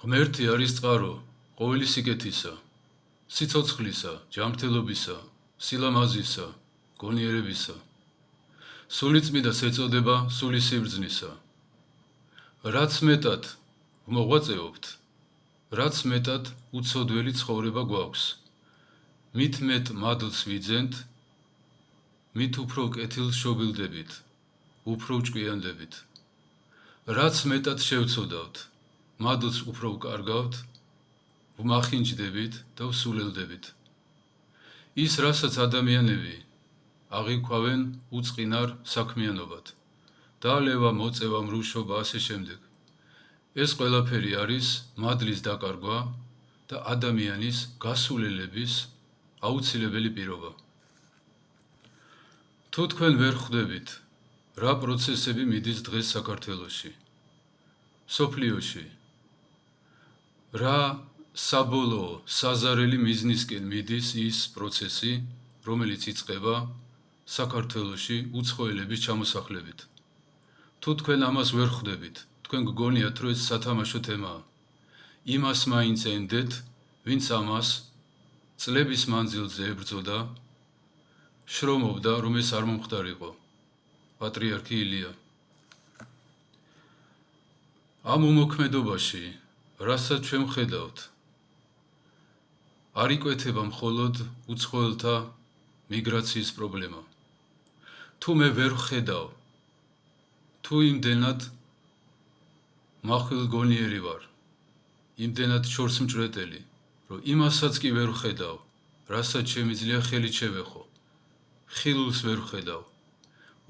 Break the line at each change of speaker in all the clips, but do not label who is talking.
ღმერთი არის წყარო, ყოველი სიკეთისა, სიცოცხლისა, ჯანმრთელობისა, სილამაზისა, გონიერებისა. სულიწმიდას ეწოდება სული სიბრძნისა. რაც მეტად მოღვაწეობთ, რაც მეტად უცოდველი ცხოვრება გვაქვს. მით მეტ მადლს ვიძენთ, მით უფრო კეთილს შობილდებით, უფრო ჭკვიანდებით. რაც მეტად შევცოდავთ, მადლს უფრო ვკარგავთ, ვმახინჯდებით და ვსულელდებით. ის, რასაც ადამიანები აღიქვავენ უწყინარ საქმიანობად, დალევა, მოწევა, მრუშობა, ასე შემდეგ. ეს ყველაფერი არის მადლის დაკარგვა და ადამიანის გასულელების აუცილებელი პირობა. თუ თქვენ ვერ ხვდებით, რა პროცესები მიდის დღეს საქართველოში, სოფლიოში, რა საბოლოო, საზარელი მიზნისკენ მიდის ის პროცესი, რომელიც იწყება საქართველოში უცხოელების ჩამოსახლებით. თუ თქვენ ამას ვერ ხვდებით, თქვენ გგონიათ, რომ ეს სათამაშო თემაა. იმას მაინც ენდეთ, ვინც ამას წლების მანძილზე ებრძოდა, შრომობდა, რომ ეს არ მომხდარიყო. პატრიარქი ილია. ამ უმოქმედობაში, რასაც ჩვენ ვხედავთ, არ იკვეთება მხოლოდ უცხოელთა მიგრაციის პრობლემა. თუ მე ვერ ვხედავ, თუ იმდენად მახვილგონიერი ვარ, იმდენად შორსმჭრეტელი, რომ იმასაც კი ვერ ვხედავ, რასაც შემიძლია ხელით შევეხო, ხილულს ვერ ვხედავ,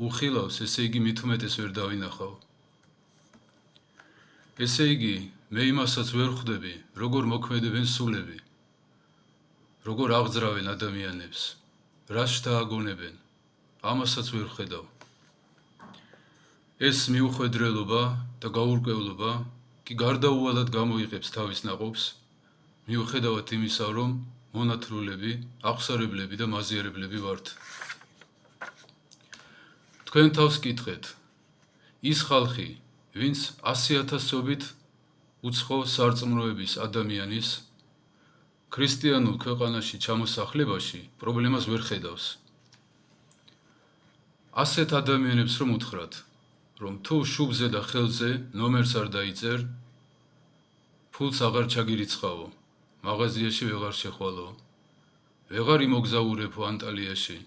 უხილავს, ესე იგი მით უმეტეს ვერ დავინახავ. ესე იგი, მე იმასაც ვერ ხვდები, როგორ მოქმედებენ სულები, როგორ აღძრავენ ადამიანებს, რას შთააგონებენ, ამასაც ვერ ვხედავ. ეს მიუხვედრელობა და გაურკვევლობა კი გარდაუვალად გამოიყებს თავის ნაყოფს, მიუხედავად იმისა, რომ მონათლულები, აღსარებლები და მაზიარებლები ვართ. თქვენ თავს კითხეთ, ის ხალხი, ვინც 100,000-ობით უცხო სარწმუნოების ადამიანის ქრისტიანულ ქვეყანაში ჩამოსახლებაში პრობლემას ვერ ხედავს. ასეთ ადამიანებს რომ უთხრათ, რომ თუ შუბზე და ხელზე ნომერს არ დაიწერ, ფულს აღარ ჩაგირიცხავო, მაღაზიაში ვეღარ შეხვალო, ვეღარ იმოგზაურებო ანტალიაში.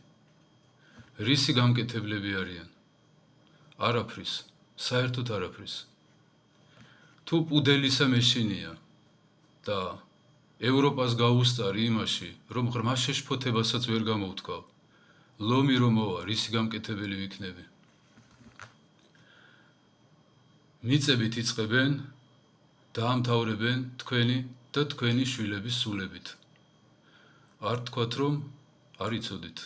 რისი გამკეთებლები არიან? არაფრის, საერთოდ არაფრის. თუ პუდელისა მეშინია და ევროპას გაუსწარი იმაში, რომ ღრმა შეშფოთებასაც ვერ გამოვთქვავ, ლომი რომ მოვა, რისი გამკეთებელი ვიქნები. მიწებით იწყებენ, დაამთავრებენ თქვენი და თქვენი შვილების სულებით. არ თქვათ, რომ არ იცოდით.